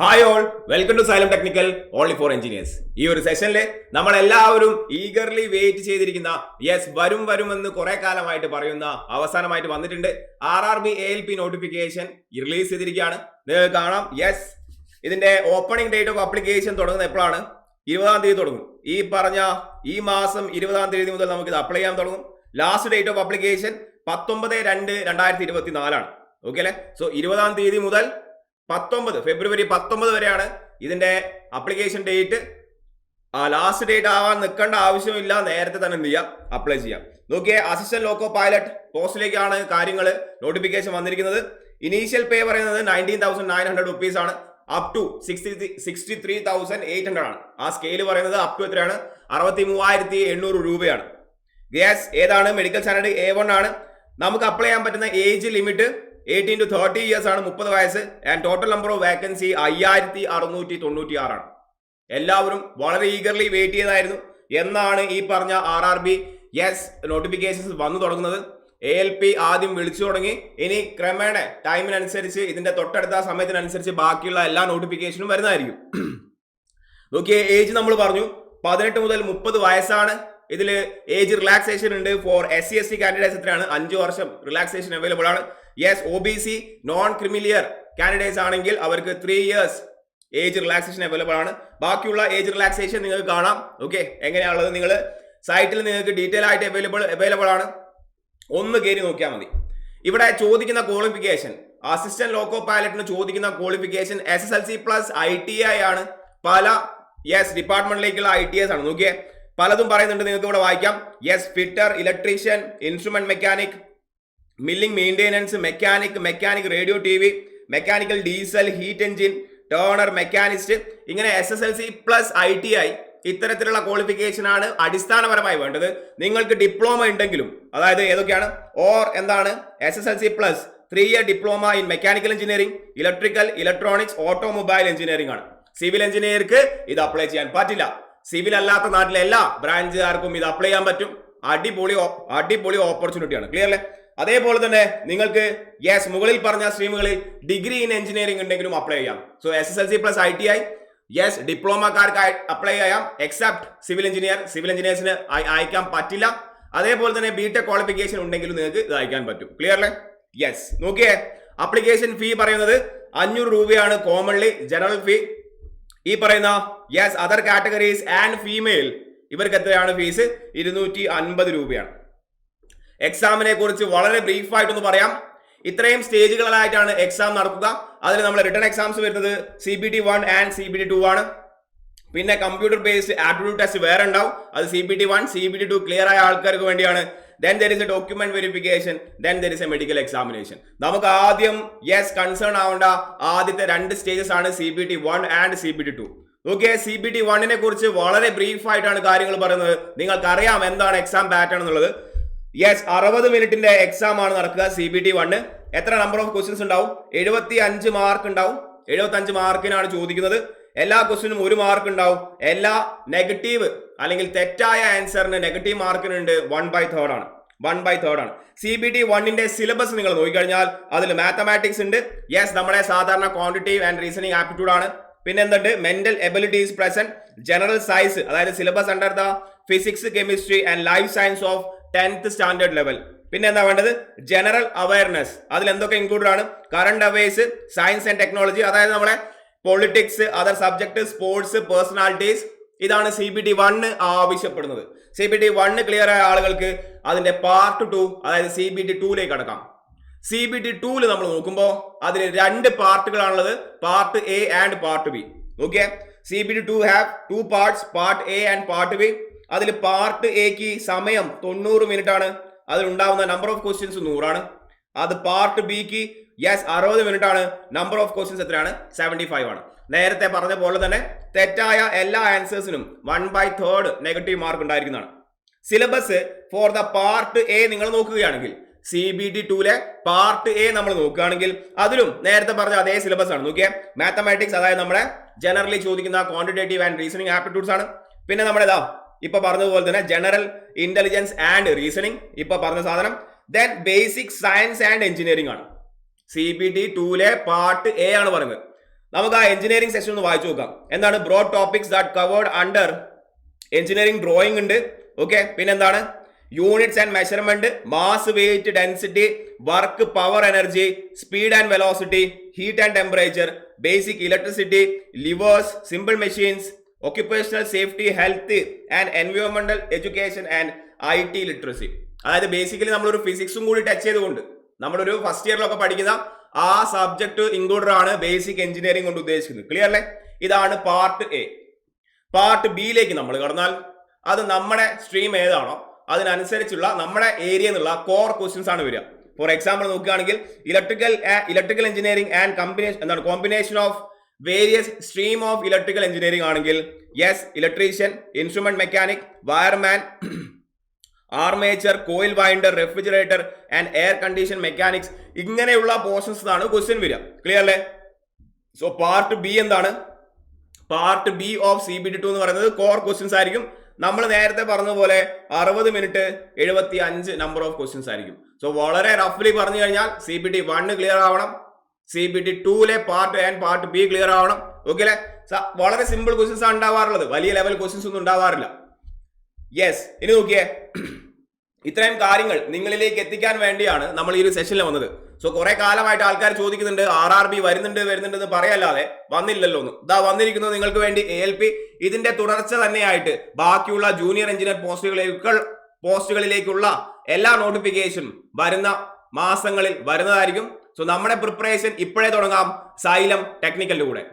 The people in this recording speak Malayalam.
Hi all, welcome to Xylem technical only for engineers. ഈ ഒരു സെഷനിൽ നമ്മളെല്ലാവരും ഈഗർലി വെയിറ്റ് ചെയ്തിരിക്കുന്ന വരുമെന്ന് കുറെ കാലമായിട്ട് പറയുന്ന അവസാനമായിട്ട് വന്നിട്ടുണ്ട്. RRB ALP നോട്ടിഫിക്കേഷൻ റിലീസ് ചെയ്തിരിക്കുകയാണ്. നിങ്ങൾക്ക് കാണാം, ഇതിന്റെ ഓപ്പണിംഗ് ഡേറ്റ് ഓഫ് അപ്ലിക്കേഷൻ തുടങ്ങുന്നത് എപ്പോഴാണ്? 20-ാം തീയതി തുടങ്ങും. ഈ മാസം 20-ാം തീയതി മുതൽ നമുക്ക് ഇത് അപ്ലൈ ചെയ്യാൻ തുടങ്ങും. ലാസ്റ്റ് ഡേറ്റ് ഓഫ് അപ്ലിക്കേഷൻ 19/2/2024 ആണ്. ഓക്കെ അല്ലെ? സോ 20-ാം തീയതി മുതൽ ഫെബ്രുവരി 19 വരെയാണ് ഇതിന്റെ അപ്ലിക്കേഷൻ ഡേറ്റ്. ലാസ്റ്റ് ഡേറ്റ് ആവാൻ നിൽക്കേണ്ട ആവശ്യമില്ല, നേരത്തെ തന്നെ എന്ത് ചെയ്യാം, അപ്ലൈ ചെയ്യാം. നോക്കിയേ, അസിസ്റ്റന്റ് ലോക്കോ പൈലറ്റ് പോസ്റ്റിലേക്കാണ് കാര്യങ്ങൾ നോട്ടിഫിക്കേഷൻ വന്നിരിക്കുന്നത്. ഇനീഷ്യൽ പേ പറയുന്നത് 19,900 റുപ്പീസ് ആണ്. അപ് ടു 63,800 ആണ്. ആ സ്കെയിൽ പറയുന്നത് അപ് ടു എത്രയാണ്? 63,800 രൂപയാണ്. ഏതാണ്? മെഡിക്കൽ സ്റ്റാൻഡേർഡ് A1 ആണ്. നമുക്ക് അപ്ലൈ ചെയ്യാൻ പറ്റുന്ന ഏജ് ലിമിറ്റ് 18 to 30 ഇയേഴ്സ് ആണ്, 30 വയസ്സ്. And total number of vacancy 5,696 ആണ്. എല്ലാവരും വളരെ ഈഗർലി വെയിറ്റ് ചെയ്തായിരുന്നു എന്നാണ് ഈ പറഞ്ഞ RRB നോട്ടിഫിക്കേഷൻസ് വന്നു തുടങ്ങുന്നത്. ALP ആദ്യം വിളിച്ചു തുടങ്ങി. ഇനി ക്രമേണ ടൈമിനനുസരിച്ച്, ഇതിന്റെ തൊട്ടടുത്ത സമയത്തിനനുസരിച്ച് ബാക്കിയുള്ള എല്ലാ നോട്ടിഫിക്കേഷനും വരുന്നതായിരിക്കും. നോക്കിയേ, ഏജ് നമ്മൾ പറഞ്ഞു 18 മുതൽ 30 വയസ്സാണ്. ഇതിൽ ഏജ് റിലാക്സേഷൻ ഉണ്ട്. ഫോർ SC/ST കാൻഡിഡേറ്റ്സ് എത്രയാണ്? 5 വർഷം റിലാക്സേഷൻ അവൈലബിൾ ആണ്. OBC നോൺ ക്രിമിലിയർ കാൻഡിഡേറ്റ്സ് ആണെങ്കിൽ അവർക്ക് 3 ഇയേഴ്സ് ഏജ് റിലാക്സേഷൻ അവൈലബിൾ ആണ്. ബാക്കിയുള്ള ഏജ് റിലാക്സേഷൻ നിങ്ങൾക്ക് കാണാം. ഓക്കെ, എങ്ങനെയാണുള്ളത് നിങ്ങൾ സൈറ്റിൽ നിങ്ങൾക്ക് ഡീറ്റെയിൽ ആയിട്ട് അവൈലബിൾ ആണ്. ഒന്ന് കയറി നോക്കിയാൽ മതി. ഇവിടെ ചോദിക്കുന്ന ക്വാളിഫിക്കേഷൻ, അസിസ്റ്റന്റ് ലോക്കോ പൈലറ്റിന് ചോദിക്കുന്ന ക്വാളിഫിക്കേഷൻ SSLC പ്ലസ് ITI ആണ്. പല ഡിപ്പാർട്ട്മെന്റിലേക്കുള്ള ITIs ആണ്. നോക്കിയേ, പലതും പറയുന്നുണ്ട്, നിങ്ങൾക്ക് ഇവിടെ വായിക്കാം. Fitter, electrician, instrument mechanic, milling maintenance, mechanic radio TV, mechanical diesel, heat engine, turner, machinist, ഇങ്ങനെ SSLC പ്ലസ് ITI ഇത്തരത്തിലുള്ള ക്വാളിഫിക്കേഷൻ ആണ് അടിസ്ഥാനപരമായി വേണ്ടത്. നിങ്ങൾക്ക് ഡിപ്ലോമ ഉണ്ടെങ്കിലും, അതായത് ഏതൊക്കെയാണ്? എന്താണ്? SSLC plus 3 year diploma in mechanical engineering, electrical, electronics, automobile engineering ആണ്. സിവിൽ എഞ്ചിനീയർക്ക് ഇത് അപ്ലൈ ചെയ്യാൻ പറ്റില്ല. സിവിൽ അല്ലാത്ത നാട്ടിലെ എല്ലാ ബ്രാഞ്ചുകാർക്കും ഇത് അപ്ലൈ ചെയ്യാൻ പറ്റും. അടിപൊളി ഓപ്പർച്യൂണിറ്റിയാണ്. ക്ലിയർ അല്ലേ? അതേപോലെ തന്നെ നിങ്ങൾക്ക് മുകളിൽ പറഞ്ഞ സ്ട്രീമുകളിൽ ഡിഗ്രി ഇൻ എഞ്ചിനീയറിംഗ് ഉണ്ടെങ്കിലും അപ്ലൈ ചെയ്യാം. സോ SSLC പ്ലസ് ITI ഡിപ്ലോമക്കാർക്ക് അപ്ലൈ ചെയ്യാം, എക്സെപ്റ്റ് സിവിൽ എഞ്ചിനീയേഴ്സിന് അയക്കാൻ പറ്റില്ല. അതേപോലെ തന്നെ BTech ക്വാളിഫിക്കേഷൻ ഉണ്ടെങ്കിലും നിങ്ങൾക്ക് ഇത് അയക്കാൻ പറ്റും. ക്ലിയർ അല്ലേ? നോക്കിയേ, അപ്ലിക്കേഷൻ ഫീ പറയുന്നത് 500 രൂപയാണ് കോമൺലി ജനറൽ ഫീ. ഈ പറയുന്ന അതർ കാറ്റഗറീസ് ആൻഡ് ഫീമെയിൽ ഇവർക്ക് എത്രയാണ് ഫീസ്? 250 രൂപയാണ്. എക്സാമിനെ കുറിച്ച് വളരെ ബ്രീഫ് ആയിട്ടൊന്ന് പറയാം. ഇത്രയും സ്റ്റേജുകളായിട്ടാണ് എക്സാം നടക്കുക. അതിൽ നമ്മൾ റിട്ടൺ എക്സാംസ് വരുന്നത് CBT 1 ആൻഡ് CBT 2 ആണ്. പിന്നെ കമ്പ്യൂട്ടർ ബേസ്ഡ് ആപ്റ്റിറ്റ്യൂഡ് ടെസ്റ്റ് വേറെ ഉണ്ടാവും. അത് CBT 1, CBT 2 ക്ലിയർ ആയ ആൾക്കാർക്ക് വേണ്ടിയാണ്. Then there is a document verification, then there is a medical examination. നമുക്ക് ആദ്യം കൺസേൺ ആവേണ്ട ആദ്യത്തെ 2 സ്റ്റേജസ് ആണ് CBT 1 and CBT 2. Okay, CBT 1നെ കുറിച്ച് വളരെ ബ്രീഫ് ആയിട്ടാണ് കാര്യങ്ങൾ പറയുന്നത്. നിങ്ങൾക്കറിയാം എന്താണ് എക്സാം പാറ്റേൺ എന്നുള്ളത്. 60 മിനിറ്റിന്റെ എക്സാം ആണ് നടക്കുക CBT 1. എത്ര നമ്പർ ഓഫ് ക്വസ്റ്റ്യൻസ് ഉണ്ടാവും? 75 മാർക്ക് ഉണ്ടാവും. 75 മാർക്കിനാണ് ചോദിക്കുന്നത്. എല്ലാ ക്വസ്റ്റ്യനും 1 മാർക്ക് ഉണ്ടാവും. എല്ലാ നെഗറ്റീവ് അല്ലെങ്കിൽ തെറ്റായ ആൻസറിന് നെഗറ്റീവ് മാർക്കിനുണ്ട് 1/3 ആണ്. 1/3 ആണ്. CBT 1ന്റെ സിലബസ് നിങ്ങൾ നോക്കിക്കഴിഞ്ഞാൽ അതിൽ മാത്തമാറ്റിക്സ് ഉണ്ട്. നമ്മുടെ സാധാരണ ക്വാണ്ടിറ്റേറ്റീവ് ആൻഡ് റീസണിങ് ആപ്റ്റിറ്റ്യൂഡ് ആണ്. പിന്നെ എന്തുണ്ട്? Mental abilities present, general science, അതായത് syllabus under the physics, chemistry and life science of 10th standard level. പിന്നെ എന്താ വേണ്ടത്? General awareness. അതിൽ എന്തൊക്കെ ഇൻക്ലൂഡഡ് ആണ്? Current affairs, science and technology, അതായത് നമ്മളെ politics, other subject, sports, personalities. ഇതാണ് CBT 1 ആവശ്യപ്പെടുന്നത്. CBT 1 ക്ലിയർ ആയ ആളുകൾക്ക് അതിന്റെ പാർട്ട് 2, അതായത് CBT 2ലേക്ക് കടക്കാം. CBT 2 നമ്മൾ നോക്കുമ്പോൾ അതിന് 2 പാർട്ടുകളാണുള്ളത്, part A and part B. Okay, CBT 2 have 2 parts, part A and part B. അതിൽ പാർട്ട് എക്ക് സമയം 90 മിനിറ്റ് ആണ്. അതിലുണ്ടാവുന്ന നമ്പർ ഓഫ് ക്വസ്റ്റ്യൻസ് 100 ആണ്. അത് പാർട്ട് ബിക്ക് 60 മിനിറ്റ് ആണ്. നമ്പർ ഓഫ് ക്വസ്റ്റ്യൻസ് എത്രയാണ്? 75 ആണ്. നേരത്തെ പറഞ്ഞ പോലെ തന്നെ തെറ്റായ എല്ലാ ആൻസേഴ്സിനും 1/3 നെഗറ്റീവ് മാർക്ക് ഉണ്ടായിരിക്കുന്നതാണ്. Syllabus for the part A നിങ്ങൾ നോക്കുകയാണെങ്കിൽ, CBT 2ലെ പാർട്ട് A നമ്മൾ നോക്കുകയാണെങ്കിൽ അതിലും നേരത്തെ പറഞ്ഞ അതേ സിലബസ് ആണ്. നോക്കിയേ, മാത്തമാറ്റിക്സ്, അതായത് നമ്മളെ ജനറലി ചോദിക്കുന്ന ക്വാണ്ടിറ്റേറ്റീവ് ആൻഡ് റീസണിങ് ആപ്റ്റിറ്റ്യൂഡ്സ് ആണ്. പിന്നെ നമ്മുടെ ഇപ്പൊ പറഞ്ഞതുപോലെ തന്നെ ജനറൽ ഇന്റലിജൻസ് ആൻഡ് റീസണിങ്, ഇപ്പൊ പറഞ്ഞ സാധനം. Then basic science and engineering ആണ്. CBT 2ലെ പാർട്ട് A ആണ് പറയുന്നത്. നമുക്ക് ആ എഞ്ചിനീയറിംഗ് സെക്ഷൻ ഒന്ന് വായിച്ചു നോക്കാം. എന്താണ് broad topics that covered under engineering drawing ഉണ്ട്. ഓക്കെ, പിന്നെന്താണ് units and measurement, mass, weight, density, work, power, energy, speed and velocity, heat and temperature, basic electricity, levers, simple machines, occupational safety, health and എൻവയോൺമെന്റൽ എഡ്യൂക്കേഷൻ ആൻഡ് IT ലിറ്ററസി. അതായത് ബേസിക്കലി നമ്മളൊരു ഫിസിക്സും കൂടി ടച്ച് ചെയ്തുകൊണ്ട് നമ്മളൊരു ഫസ്റ്റ് ഇയറിലൊക്കെ പഠിക്കുന്ന ആ സബ്ജക്ട് ഇൻക്ലൂഡഡ് ആണ് ബേസിക് എഞ്ചിനീയറിംഗ് കൊണ്ട് ഉദ്ദേശിക്കുന്നത്. ക്ലിയർ അല്ലേ? ഇതാണ് പാർട്ട് എ. പാർട്ട് ബിയിലേക്ക് നമ്മൾ കടന്നാൽ അത് നമ്മുടെ സ്ട്രീം ഏതാണോ അതിനനുസരിച്ചുള്ള നമ്മുടെ ഏരിയ എന്നുള്ള കോർ ക്വസ്റ്റ്യൻസ് ആണ് വരിക. ഫോർ എക്സാമ്പിൾ നോക്കുകയാണെങ്കിൽ electrical engineering and combination of various stream of electrical engineering ആണെങ്കിൽ yes, electrician, instrument mechanic, wireman, armature, coil winder, refrigerator and air condition mechanics, ഇങ്ങനെയുള്ള പോർഷൻസ് ആണ് ക്വസ്റ്റ്യൻ വരിക. ക്ലിയർ അല്ലേ? സോ പാർട്ട് ബി എന്താണ്? പാർട്ട് ബി ഓഫ് CBT 2 എന്ന് പറയുന്നത് കോർ ക്വസ്റ്റ്യൻസ് ആയിരിക്കും. നമ്മൾ നേരത്തെ പറഞ്ഞതുപോലെ 60 മിനിറ്റ് 75 നമ്പർ ഓഫ് ക്വസ്റ്റ്യൻസ് ആയിരിക്കും. സോ വളരെ റഫ്ലി പറഞ്ഞു കഴിഞ്ഞാൽ CBT 1 ക്ലിയർ ആവണം, CBT 2 part A and part B clear ആവണം. ഓക്കെ അല്ലേ? വളരെ സിമ്പിൾ ക്വസ്റ്റ്യൻസ് ആണ് ഉണ്ടാവാറുള്ളത്, വലിയ ലെവൽ ക്വസ്റ്റ്യൻസ് ഒന്നും ഉണ്ടാവാറില്ല. യെസ്, ഇനി നോക്കിയേ, ഇത്രയും കാര്യങ്ങൾ നിങ്ങളിലേക്ക് എത്തിക്കാൻ വേണ്ടിയാണ് നമ്മൾ ഈ ഒരു സെഷനിൽ വന്നത്. സോ കുറെ കാലമായിട്ട് ആൾക്കാർ ചോദിക്കുന്നുണ്ട് RRB വരുന്നുണ്ട് എന്ന് പറയല്ലാതെ വന്നില്ലല്ലോ എന്ന്. ഇതാ വന്നിരിക്കുന്നത് നിങ്ങൾക്ക് വേണ്ടി ALP. ഇതിന്റെ തുടർച്ച തന്നെയായിട്ട് ബാക്കിയുള്ള ജൂനിയർ എഞ്ചിനീയർ പോസ്റ്റുകളിലേക്കുള്ള എല്ലാ നോട്ടിഫിക്കേഷനും വരുന്ന മാസങ്ങളിൽ വരുന്നതായിരിക്കും. സോ നമ്മുടെ പ്രിപ്പറേഷൻ ഇപ്പോഴേ തുടങ്ങാം സൈലം ടെക്നിക്കലിലൂടെ.